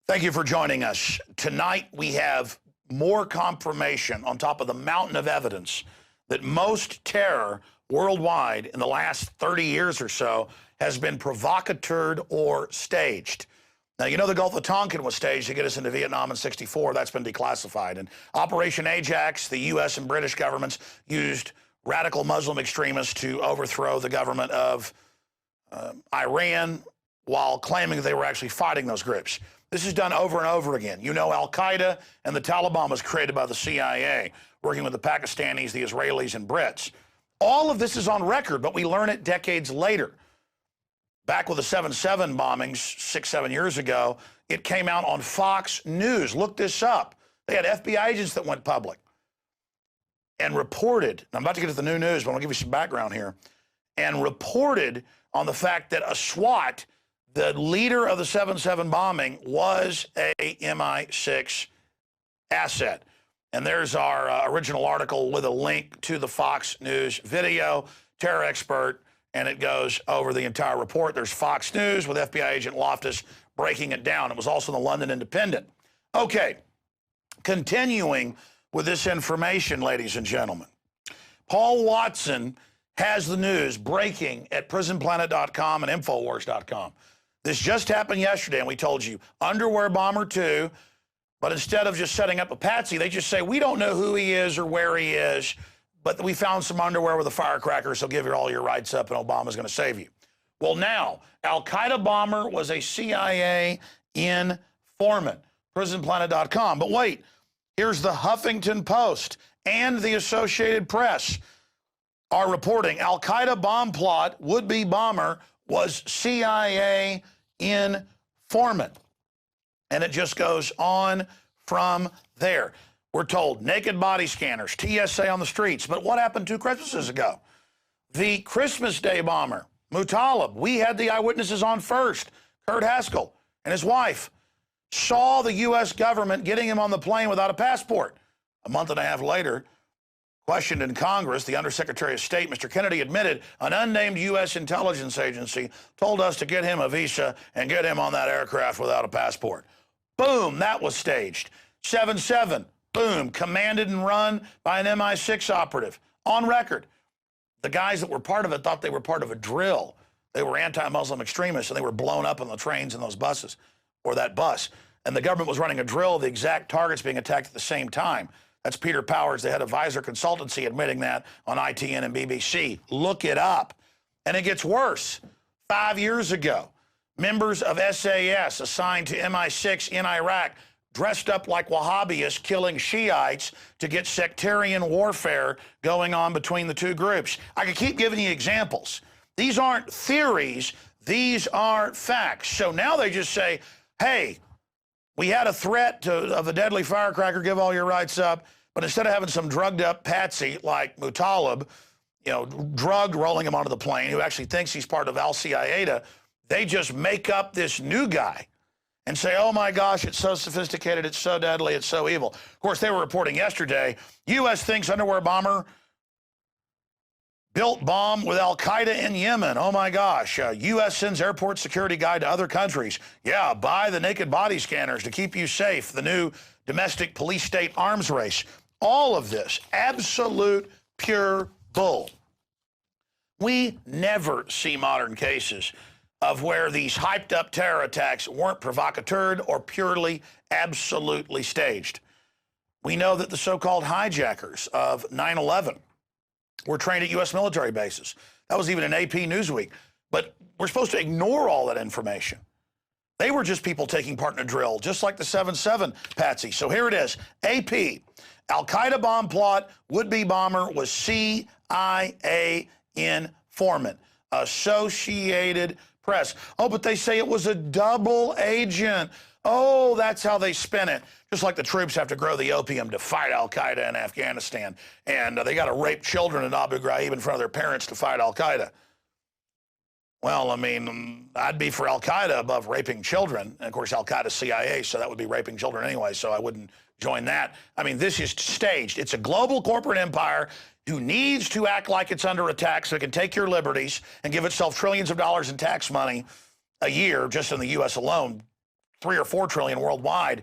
Thank you for joining us. Tonight we have more confirmation on top of the mountain of evidence that most terror worldwide in the last 30 years or so has been provocateured or staged. Now, you know the Gulf of Tonkin was staged to get us into Vietnam in '64. That's been declassified. And Operation Ajax, the U.S. and British governments used radical Muslim extremists to overthrow the government of Iran while claiming they were actually fighting those groups. This is done over and over again. You know, al-Qaida and the Taliban was created by the CIA, working with the Pakistanis, the Israelis, and Brits. All of this is on record, but we learn it decades later. Back with the 7/7 bombings 6-7 years ago, it came out on Fox News. Look this up. They had FBI agents that went public and reported, I'm about to get to the new news, but I'll give you some background here, and reported on the fact that a SWAT, the leader of the 7/7 bombing, was a MI6 asset. And there's our original article with a link to the Fox News video, terror expert, and it goes over the entire report. There's Fox News with FBI agent Loftus breaking it down. It was also in the London Independent. Okay, continuing with this information, ladies and gentlemen. Paul Watson has the news breaking at prisonplanet.com and infowars.com. This just happened yesterday, and we told you, underwear bomber 2, but instead of just setting up a patsy, they just say, we don't know who he is or where he is, but we found some underwear with a firecracker, so give all your rights up and Obama's going to save you. Well, now, al-Qaida bomber was a CIA informant, prisonplanet.com. But wait, here's the Huffington Post and the Associated Press are reporting al-Qaida bomb plot, would-be bomber, was CIA informant. And it just goes on from there. We're told naked body scanners, TSA on the streets. But what happened 2 Christmases ago? The Christmas Day bomber, Muttalib, we had the eyewitnesses on first. Kurt Haskell and his wife saw the U.S. government getting him on the plane without a passport. A month and a half later, questioned in Congress, the Undersecretary of State, Mr. Kennedy, admitted an unnamed U.S. intelligence agency told us to get him a visa and get him on that aircraft without a passport. Boom, that was staged. 7/7, boom, commanded and run by an MI6 operative. On record. The guys that were part of it thought they were part of a drill. They were anti-Muslim extremists, and they were blown up on the trains and those buses, or that bus. And the government was running a drill of the exact targets being attacked at the same time. That's Peter Powers, the head of Visor Consultancy, admitting that on ITN and BBC. Look it up. And it gets worse. 5 years ago, members of SAS assigned to MI6 in Iraq dressed up like Wahhabis killing Shiites to get sectarian warfare going on between the two groups. I could keep giving you examples. These aren't theories. These are facts. So now they just say, hey, we had a threat of a deadly firecracker, give all your rights up. But instead of having some drugged up patsy like Muttalib, you know, drugged, rolling him onto the plane, who actually thinks he's part of al-Qaida, they just make up this new guy and say, oh my gosh, it's so sophisticated, it's so deadly, it's so evil. Of course, they were reporting yesterday, U.S. thinks underwear bomber built bomb with al-Qaida in Yemen. Oh my gosh, U.S. sends airport security guide to other countries. Yeah, buy the naked body scanners to keep you safe, the new domestic police state arms race. All of this, absolute pure bull. We never see modern cases of where these hyped up terror attacks weren't provocateured or purely, absolutely staged. We know that the so-called hijackers of 9/11 were trained at U.S. military bases. That was even in AP Newsweek. But we're supposed to ignore all that information. They were just people taking part in a drill, just like the 7/7 patsy. So here it is. AP, al-Qaida bomb plot, would-be bomber was CIA informant. Associated Press. Oh, but they say it was a double agent. Oh, that's how they spin it. Just like the troops have to grow the opium to fight al-Qaida in Afghanistan. And they got to rape children in Abu Ghraib in front of their parents to fight al-Qaida. Well, I mean, I'd be for al-Qaida above raping children. And of course, al-Qaida CIA, so that would be raping children anyway, so I wouldn't join that. I mean, this is staged. It's a global corporate empire who needs to act like it's under attack so it can take your liberties and give itself trillions of dollars in tax money a year, just in the U.S. alone, 3 or 4 trillion worldwide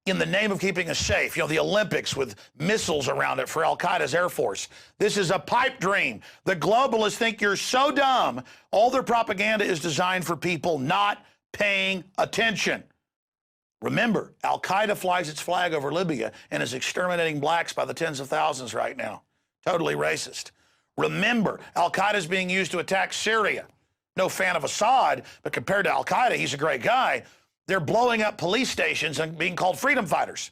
in the name of keeping us safe. You know, the Olympics with missiles around it for al-Qaida's Air Force. This is a pipe dream. The globalists think you're so dumb. All their propaganda is designed for people not paying attention. Remember, al-Qaida flies its flag over Libya and is exterminating blacks by the tens of thousands right now. Totally racist. Remember, al-Qaida is being used to attack Syria. No fan of Assad, but compared to al-Qaida, he's a great guy. They're blowing up police stations and being called freedom fighters.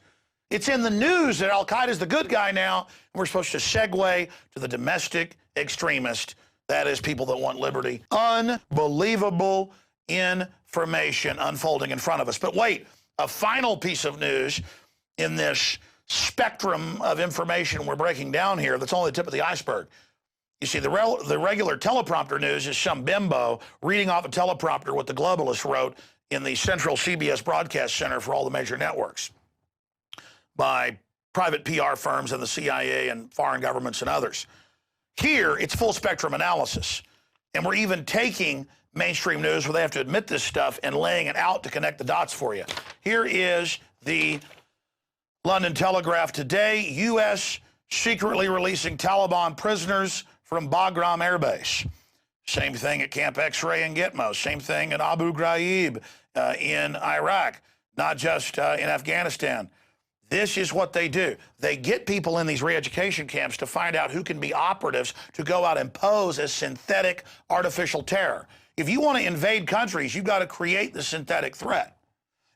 It's in the news that al-Qaida is the good guy now, and we're supposed to segue to the domestic extremist. That is people that want liberty. Unbelievable information unfolding in front of us. But wait, a final piece of news in this spectrum of information we're breaking down here that's only the tip of the iceberg. You see, the regular teleprompter news is some bimbo reading off a teleprompter what the globalists wrote in the central CBS broadcast center for all the major networks by private PR firms and the CIA and foreign governments and others. Here, it's full spectrum analysis. And we're even taking mainstream news where they have to admit this stuff and laying it out to connect the dots for you. Here is the London Telegraph today. U.S. secretly releasing Taliban prisoners from Bagram Air Base. Same thing at Camp X-Ray in Gitmo. Same thing at Abu Ghraib in Iraq, not just in Afghanistan. This is what they do. They get people in these re-education camps to find out who can be operatives to go out and pose as synthetic artificial terror. If you want to invade countries, you've got to create the synthetic threat.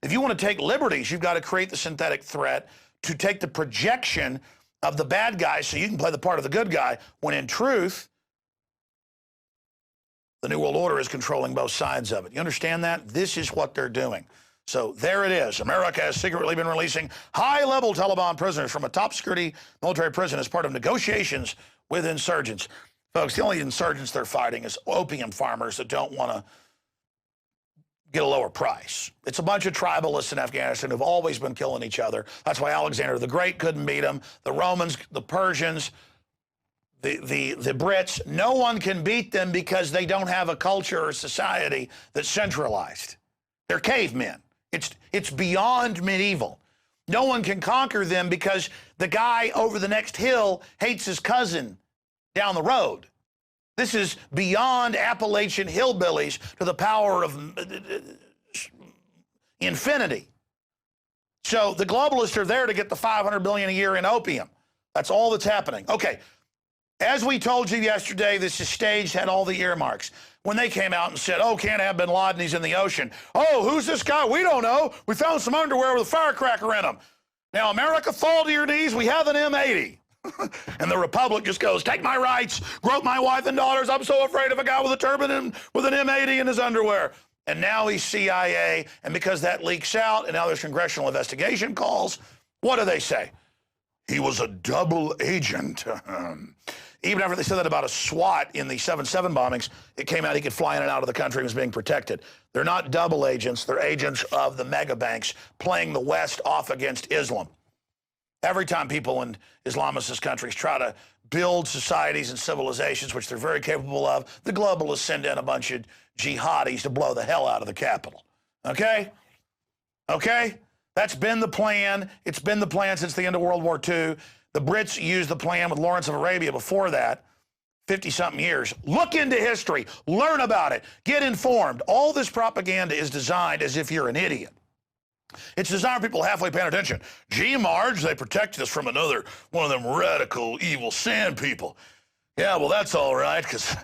If you want to take liberties, you've got to create the synthetic threat to take the projection of the bad guy so you can play the part of the good guy, when in truth, the New World Order is controlling both sides of it. You understand that? This is what they're doing. So there it is. America has secretly been releasing high-level Taliban prisoners from a top-security military prison as part of negotiations with insurgents. Folks, the only insurgents they're fighting is opium farmers that don't want to get a lower price. It's a bunch of tribalists in Afghanistan who've always been killing each other. That's why Alexander the Great couldn't beat them. The Romans, the Persians, the Brits, no one can beat them because they don't have a culture or society that's centralized. They're cavemen. It's beyond medieval. No one can conquer them because the guy over the next hill hates his cousin down the road. This is beyond Appalachian hillbillies to the power of infinity. So the globalists are there to get the $500 billion a year in opium. That's all that's happening. Okay. As we told you yesterday, this is staged, had all the earmarks. When they came out and said, oh, can't have bin Laden, he's in the ocean. Oh, who's this guy? We don't know. We found some underwear with a firecracker in them. Now, America, fall to your knees. We have an M80. And the Republic just goes, take my rights, grope my wife and daughters. I'm so afraid of a guy with a turban and with an M80 in his underwear. And now he's CIA. And because that leaks out and now there's congressional investigation calls, what do they say? He was a double agent. Even after they said that about a SWAT in the 7/7 bombings, it came out he could fly in and out of the country and was being protected. They're not double agents. They're agents of the mega banks playing the West off against Islam. Every time people in Islamicist countries try to build societies and civilizations, which they're very capable of, the globalists send in a bunch of jihadis to blow the hell out of the capital. Okay? Okay? That's been the plan. It's been the plan since the end of World War II. The Brits used the plan with Lawrence of Arabia before that, 50-something years. Look into history. Learn about it. Get informed. All this propaganda is designed as if you're an idiot. It's designed for people halfway paying attention. Gee, Marge, they protected us from another one of them radical, evil sand people. Yeah, well, that's all right, because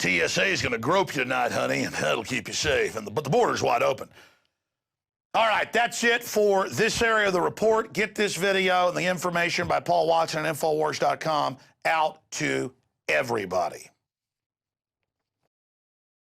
TSA is going to grope you tonight, honey, and that'll keep you safe. But the border's wide open. All right, that's it for this area of the report. Get this video and the information by Paul Watson at Infowars.com out to everybody.